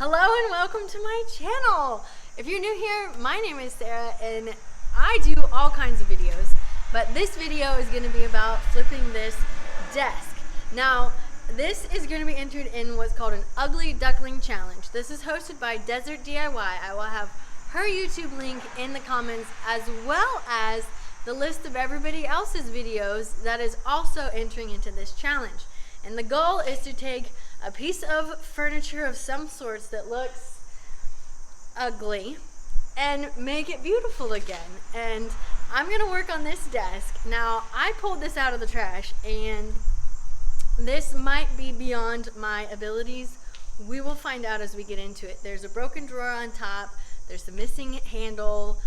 Hello and welcome to my channel. If you're new here, my name is Sarah and I do all kinds of videos, but this video is going to be about flipping this desk. Now, this is going to be entered in what's called an Ugly Duckling challenge. This is hosted by Desert DIY. I will have her YouTube link in the comments, as well as the list of everybody else's videos that is also entering into this challenge. And the goal is to take a piece of furniture of some sorts that looks ugly and make it beautiful again. And I'm gonna work on this desk. Now, I pulled this out of the trash and this might be beyond my abilities. We will find out as we get into it. There's a broken drawer on top. There's a missing handle.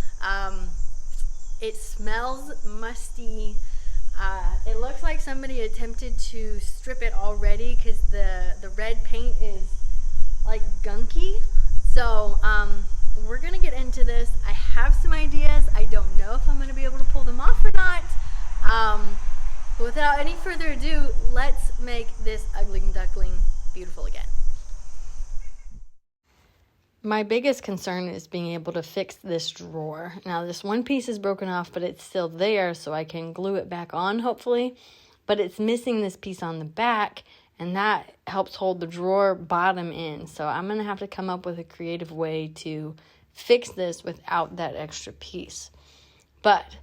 It smells musty. It looks like somebody attempted to strip it already because the red paint is like gunky. So we're gonna get into this. I have some ideas. I don't know if I'm gonna be able to pull them off or not. But without any further ado, let's make this Ugly Duckling beautiful again. My biggest concern is being able to fix this drawer. Now, this one piece is broken off, but it's still there, so I can glue it back on, hopefully. But it's missing this piece on the back, and that helps hold the drawer bottom in. So I'm going to have to come up with a creative way to fix this without that extra piece. But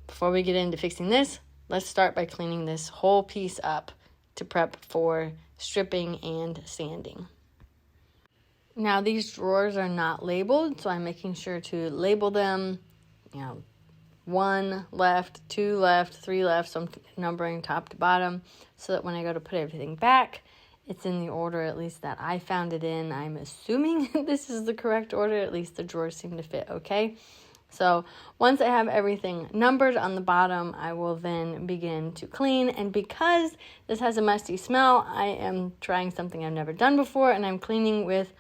before we get into fixing this, let's start by cleaning this whole piece up to prep for stripping and sanding. Now, these drawers are not labeled, so I'm making sure to label them, 1 left, 2 left, 3 left, so I'm numbering top to bottom, so that when I go to put everything back, it's in the order at least that I found it in. I'm assuming this is the correct order, at least the drawers seem to fit okay. So once I have everything numbered on the bottom, I will then begin to clean. And because this has a musty smell, I am trying something I've never done before, and I'm cleaning with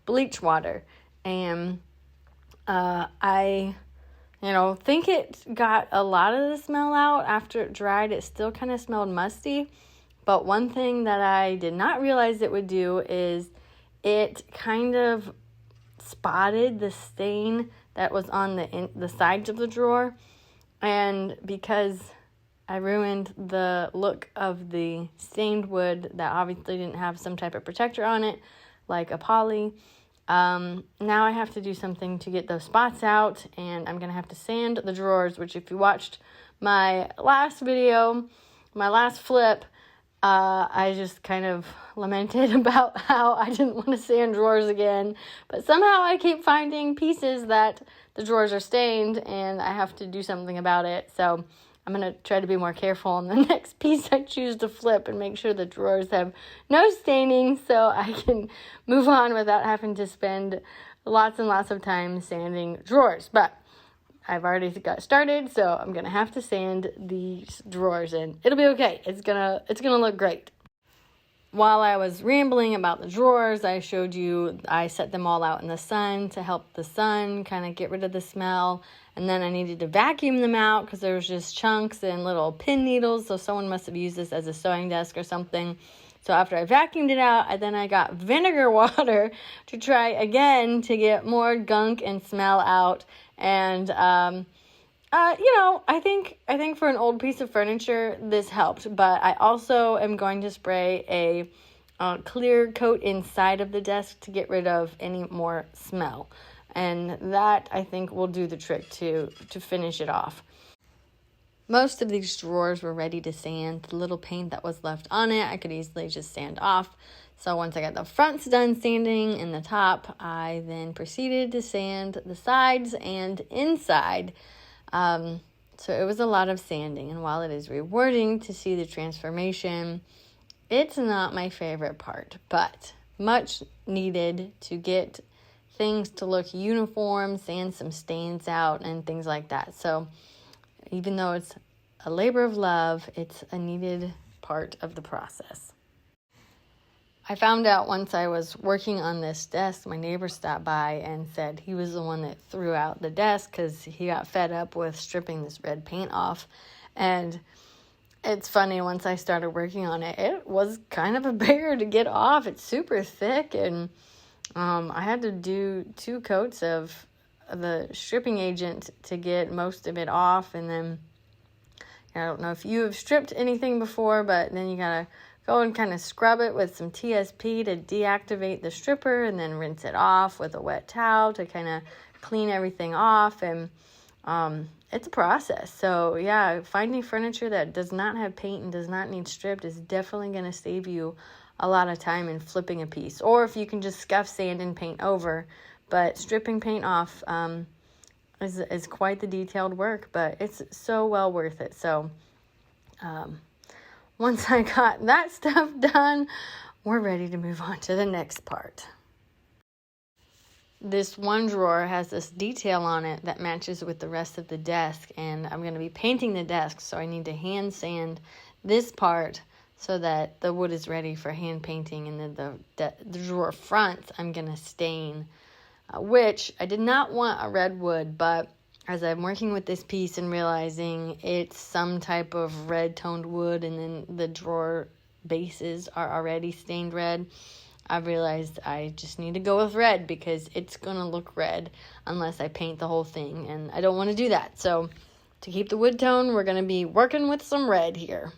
bleach water. And I think it got a lot of the smell out after it dried. It still kind of smelled musty, but one thing that I did not realize it would do is it kind of spotted the stain that was on the sides of the drawer. And because I ruined the look of the stained wood that obviously didn't have some type of protector on it, like a poly, now I have to do something to get those spots out, and I'm going to have to sand the drawers, which if you watched my last video, my last flip, I just kind of lamented about how I didn't want to sand drawers again, but somehow I keep finding pieces that the drawers are stained, and I have to do something about it. So I'm going to try to be more careful on the next piece I choose to flip and make sure the drawers have no staining so I can move on without having to spend lots and lots of time sanding drawers. But I've already got started, so I'm going to have to sand these drawers, and it'll be okay. It's gonna look great. While I was rambling about the drawers, I showed you I set them all out in the sun to help the sun kind of get rid of the smell. And then I needed to vacuum them out because there was just chunks and little pin needles. So someone must have used this as a sewing desk or something. So after I vacuumed it out, I got vinegar water to try again to get more gunk and smell out. And, I think for an old piece of furniture, this helped. But I also am going to spray a clear coat inside of the desk to get rid of any more smell. And that, I think, will do the trick to finish it off. Most of these drawers were ready to sand. The little paint that was left on it, I could easily just sand off. So once I got the fronts done sanding and the top, I then proceeded to sand the sides and inside. So it was a lot of sanding. And while it is rewarding to see the transformation, it's not my favorite part, but much needed to get things to look uniform, sand some stains out, and things like that. So even though it's a labor of love, it's a needed part of the process. I found out once I was working on this desk, my neighbor stopped by and said he was the one that threw out the desk because he got fed up with stripping this red paint off. And it's funny, once I started working on it, it was kind of a bear to get off. It's super thick, and I had to do 2 coats of the stripping agent to get most of it off, and then I don't know if you have stripped anything before, but then you gotta go and kind of scrub it with some TSP to deactivate the stripper, and then rinse it off with a wet towel to kind of clean everything off, and it's a process. So yeah, finding furniture that does not have paint and does not need stripped is definitely going to save you a lot of time in flipping a piece. Or if you can just scuff sand and paint over, but stripping paint off is quite the detailed work, but it's so well worth it. So once I got that stuff done, we're ready to move on to the next part. This one drawer has this detail on it that matches with the rest of the desk, and I'm going to be painting the desk, so I need to hand sand this part so that the wood is ready for hand painting, and then the drawer front I'm going to stain, which I did not want a red wood, but as I'm working with this piece and realizing it's some type of red toned wood, and then the drawer bases are already stained red, I realized I just need to go with red because it's going to look red unless I paint the whole thing, and I don't want to do that. So to keep the wood tone, we're going to be working with some red here.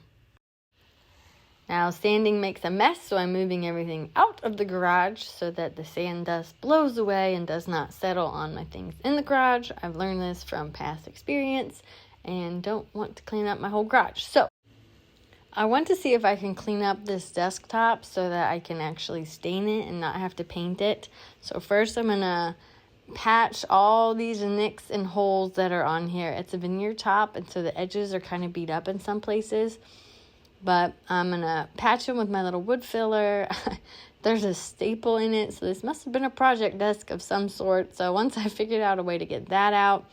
Now sanding makes a mess, so I'm moving everything out of the garage so that the sand dust blows away and does not settle on my things in the garage. I've learned this from past experience and don't want to clean up my whole garage. So I want to see if I can clean up this desktop so that I can actually stain it and not have to paint it. So first I'm going to patch all these nicks and holes that are on here. It's a veneer top, and so the edges are kind of beat up in some places. But I'm going to patch them with my little wood filler. There's a staple in it, so this must have been a project desk of some sort. So once I figured out a way to get that out,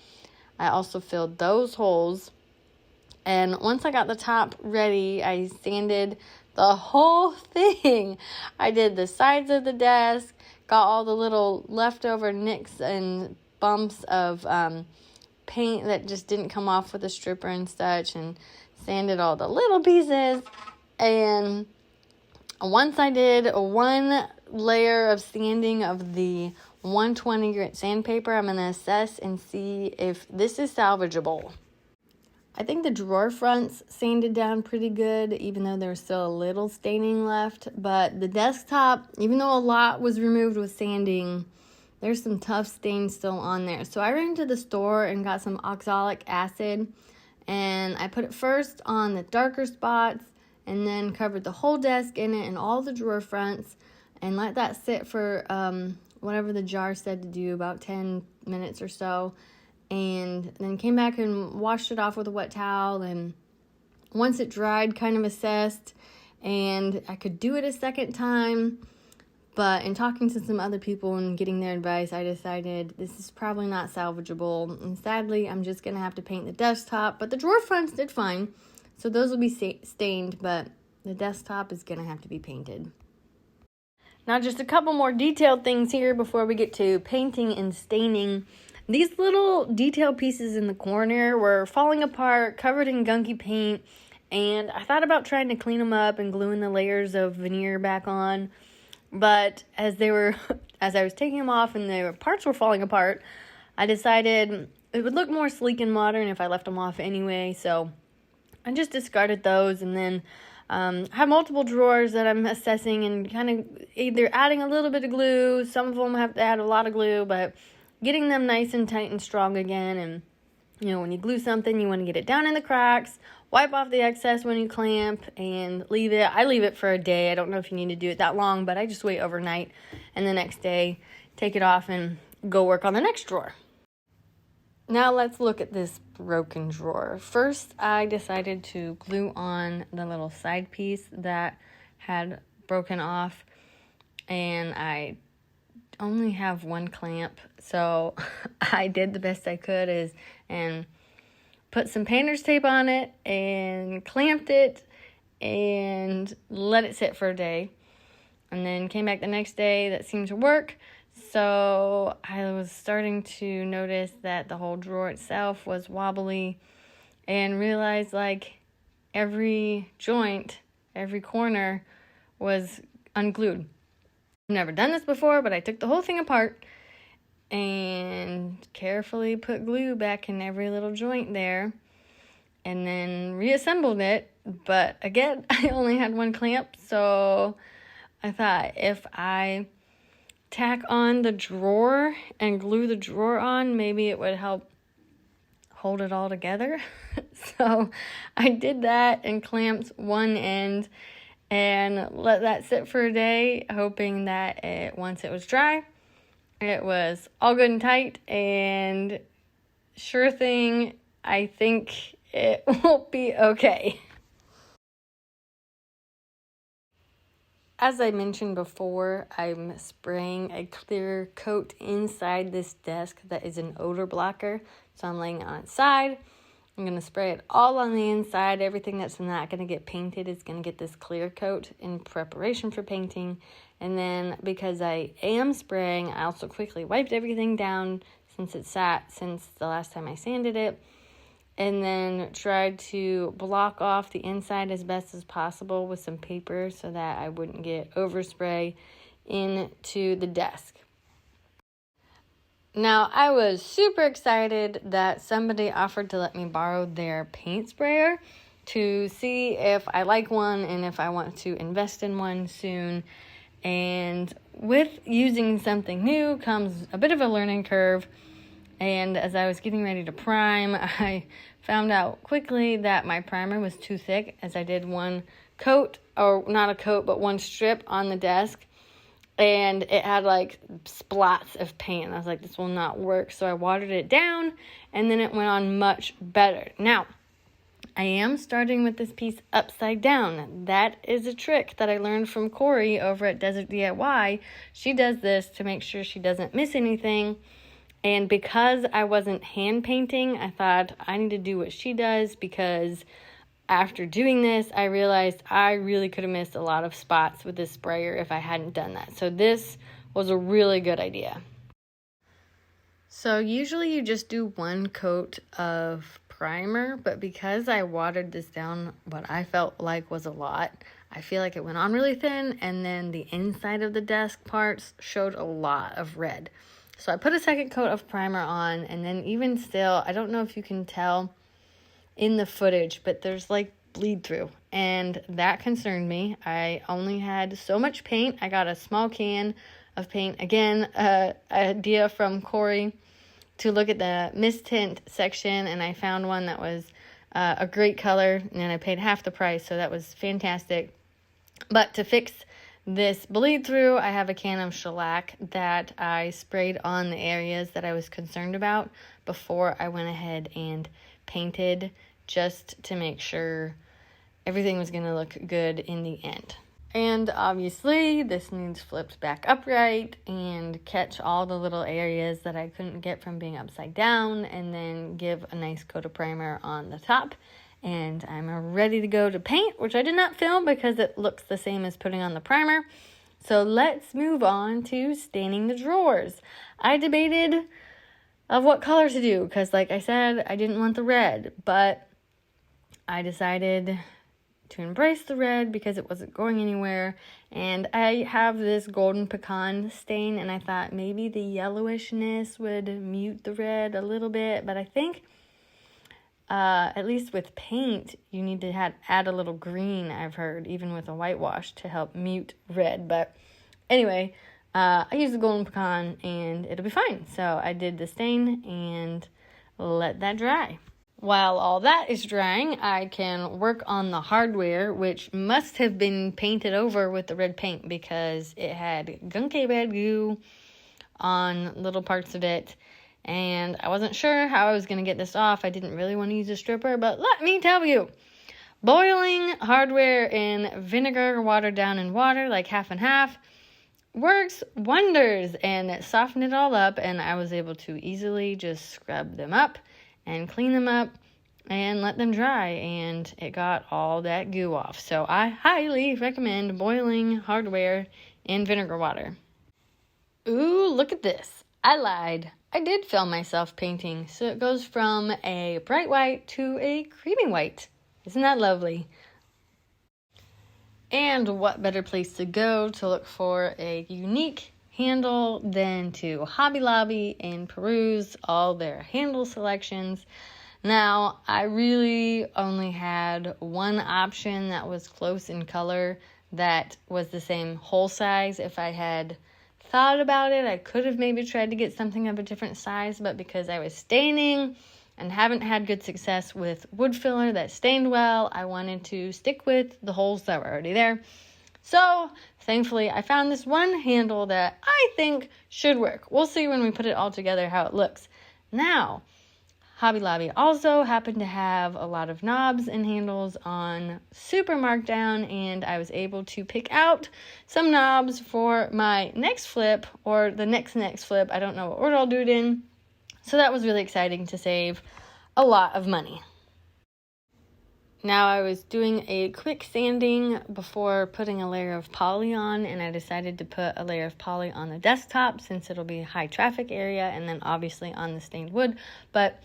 I also filled those holes. And once I got the top ready, I sanded the whole thing. I did the sides of the desk, got all the little leftover nicks and bumps of paint that just didn't come off with the stripper and such, and sanded all the little pieces. And once I did 1 layer of sanding of the 120 grit sandpaper, I'm going to assess and see if this is salvageable. I think the drawer fronts sanded down pretty good, even though there was still a little staining left. But the desktop, even though a lot was removed with sanding, there's some tough stains still on there. So I ran to the store and got some oxalic acid, and I put it first on the darker spots and then covered the whole desk in it and all the drawer fronts, and let that sit for whatever the jar said to do, about 10 minutes or so. And then came back and washed it off with a wet towel, and once it dried, kind of assessed, and I could do it a second time. But in talking to some other people and getting their advice, I decided this is probably not salvageable, and sadly I'm just gonna have to paint the desktop. But the drawer fronts did fine, so those will be stained, but the desktop is gonna have to be painted. Now just a couple more detailed things here before we get to painting and staining. These little detail pieces in the corner were falling apart, covered in gunky paint, and I thought about trying to clean them up and gluing the layers of veneer back on, but as I was taking them off and the parts were falling apart, I decided it would look more sleek and modern if I left them off anyway, so I just discarded those. And then I have multiple drawers that I'm assessing and kind of either adding a little bit of glue, some of them have to add a lot of glue, but getting them nice and tight and strong again. And you know, when you glue something, you want to get it down in the cracks, wipe off the excess when you clamp, and leave it. I leave it for a day. I don't know if you need to do it that long, but I just wait overnight, and the next day take it off and go work on the next drawer. Now let's look at this broken drawer. First, I decided to glue on the little side piece that had broken off, and I only have 1 clamp, so I did the best I could and put some painter's tape on it and clamped it and let it sit for a day, and then came back the next day. That seemed to work. So I was starting to notice that the whole drawer itself was wobbly, and realized like every joint, every corner was unglued. I've never done this before, but I took the whole thing apart and carefully put glue back in every little joint there and then reassembled it. But again, I only had one clamp, so I thought if I tack on the drawer and glue the drawer on, maybe it would help hold it all together. So I did that and clamped one end and let that sit for a day, hoping that once it was dry, it was all good and tight, and sure thing, I think it will be okay. As I mentioned before, I'm spraying a clear coat inside this desk that is an odor blocker. So I'm laying it on its side. I'm going to spray it all on the inside. Everything that's not going to get painted is going to get this clear coat in preparation for painting. And then because I am spraying, I also quickly wiped everything down since it sat since the last time I sanded it. And then tried to block off the inside as best as possible with some paper so that I wouldn't get overspray into the desk. Now, I was super excited that somebody offered to let me borrow their paint sprayer to see if I like one and if I want to invest in one soon. And with using something new comes a bit of a learning curve. And as I was getting ready to prime, I found out quickly that my primer was too thick, as I did one coat, or not a coat, but one strip on the desk. And it had like splats of paint. I was like, this will not work. So I watered it down, and then it went on much better. Now, I am starting with this piece upside down. That is a trick that I learned from Cory over at Desert DIY. She does this to make sure she doesn't miss anything. And because I wasn't hand painting, I thought I need to do what she does, because after doing this, I realized I really could have missed a lot of spots with this sprayer if I hadn't done that. So this was a really good idea. So usually you just do one coat of primer, but because I watered this down what I felt like was a lot, I feel like it went on really thin, and then the inside of the desk parts showed a lot of red. So I put a second coat of primer on, and then even still, I don't know if you can tell in the footage, but there's like bleed through, and that concerned me. I only had so much paint. I got a small can of paint. Again, idea from Cory to look at the mist tint section, and I found one that was a great color, and I paid half the price, so that was fantastic. But to fix this bleed through, I have a can of shellac that I sprayed on the areas that I was concerned about before I went ahead and painted, just to make sure everything was going to look good in the end. And obviously this needs flipped back upright and catch all the little areas that I couldn't get from being upside down, and then give a nice coat of primer on the top. And I'm ready to go to paint, which I did not film because it looks the same as putting on the primer. So let's move on to staining the drawers. I debated of what color to do because, like I said, I didn't want the red, but I decided to embrace the red because it wasn't going anywhere. And I have this golden pecan stain, and I thought maybe the yellowishness would mute the red a little bit, but I think at least with paint, you need to add a little green, I've heard, even with a whitewash, to help mute red. But anyway, I used the golden pecan, and it'll be fine. So I did the stain and let that dry. While all that is drying, I can work on the hardware, which must have been painted over with the red paint because it had gunky red goo on little parts of it. And I wasn't sure how I was going to get this off. I didn't really want to use a stripper, but let me tell you, boiling hardware in vinegar watered down in water, like half and half, works wonders, and it softened it all up, and I was able to easily just scrub them up and clean them up and let them dry, and it got all that goo off. So I highly recommend boiling hardware in vinegar water. Ooh, look at this. I lied. I did film myself painting, so it goes from a bright white to a creamy white. Isn't that lovely? And what better place to go to look for a unique handle than to Hobby Lobby and peruse all their handle selections. Now, I really only had one option that was close in color that was the same hole size. If I had thought about it, I could have maybe tried to get something of a different size, but because I was staining and haven't had good success with wood filler that stained well, I wanted to stick with the holes that were already there. So, thankfully, I found this one handle that I think should work. We'll see when we put it all together how it looks. Now, Hobby Lobby also happened to have a lot of knobs and handles on super markdown, and I was able to pick out some knobs for my next flip, or the next flip. I don't know what order I'll do it in. So that was really exciting to save a lot of money. Now I was doing a quick sanding before putting a layer of poly on, and I decided to put a layer of poly on the desktop since it'll be a high traffic area, and then obviously on the stained wood. But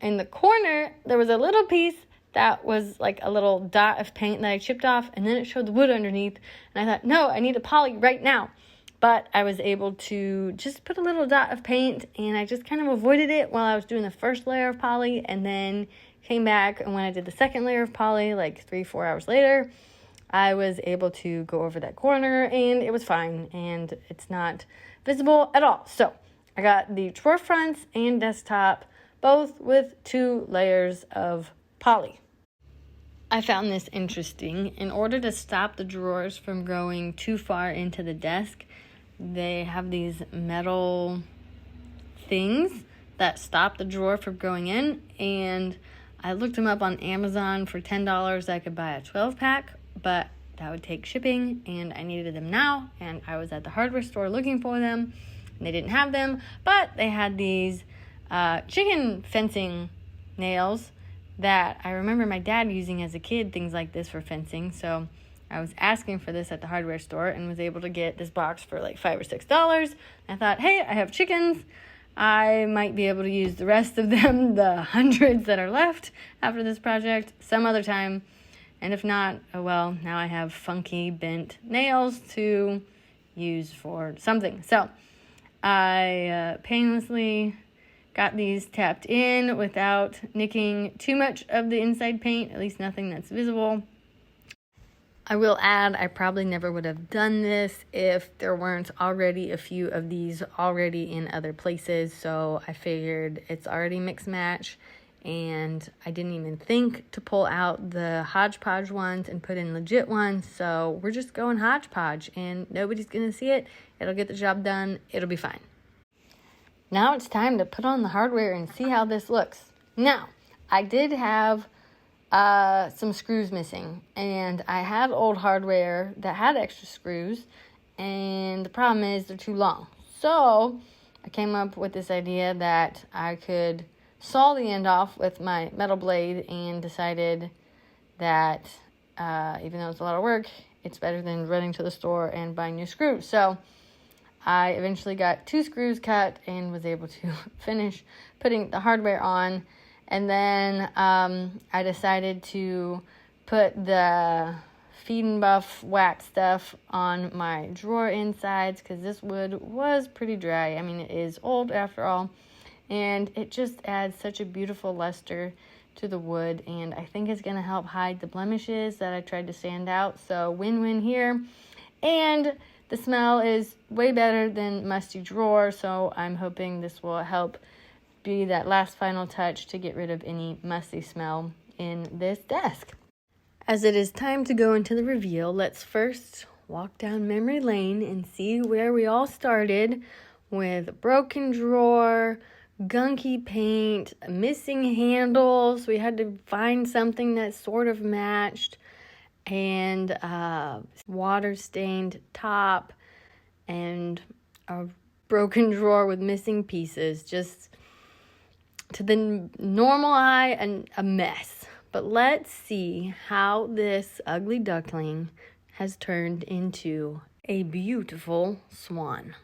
in the corner, there was a little piece that was like a little dot of paint that I chipped off, and then it showed the wood underneath, and I thought, no, I need a poly right now. But I was able to just put a little dot of paint, and I just kind of avoided it while I was doing the first layer of poly, and then came back, and when I did the second layer of poly, like 3-4 hours later, I was able to go over that corner, and it was fine, and it's not visible at all. So I got the drawer fronts and desktop, both with 2 layers of poly. I found this interesting. In order to stop the drawers from going too far into the desk, they have these metal things that stop the drawer from going in, and I looked them up on Amazon for $10. I could buy a 12-pack, but that would take shipping, and I needed them now, and I was at the hardware store looking for them, and they didn't have them, but they had these chicken fencing nails that I remember my dad using as a kid, things like this for fencing, so I was asking for this at the hardware store and was able to get this box for like $5 or $6. I thought, hey, I have chickens. I might be able to use the rest of them, the hundreds that are left after this project, some other time. And if not, oh well, now I have funky bent nails to use for something. So I painlessly got these tapped in without nicking too much of the inside paint, at least nothing that's visible. I will add, I probably never would have done this if there weren't already a few of these already in other places, so I figured it's already mix match, and I didn't even think to pull out the hodgepodge ones and put in legit ones, so we're just going hodgepodge, and nobody's going to see it. It'll get the job done. It'll be fine. Now it's time to put on the hardware and see how this looks. Now, I did have some screws missing, and I had old hardware that had extra screws, and the problem is they're too long. So I came up with this idea that I could saw the end off with my metal blade, and decided that even though it's a lot of work, it's better than running to the store and buying new screws. So I eventually got 2 screws cut and was able to finish putting the hardware on. And then I decided to put the Feed and Buff wax stuff on my drawer insides, because this wood was pretty dry. I mean, it is old after all, and it just adds such a beautiful luster to the wood, and I think it's going to help hide the blemishes that I tried to sand out. So win-win here. And the smell is way better than musty drawer, so I'm hoping this will help be that last final touch to get rid of any musty smell in this desk. As it is time to go into the reveal, let's first walk down memory lane and see where we all started, with broken drawer, gunky paint, missing handles. We had to find something that sort of matched, and water-stained top, and a broken drawer with missing pieces. Just to the normal eye, a mess. But let's see how this ugly duckling has turned into a beautiful swan.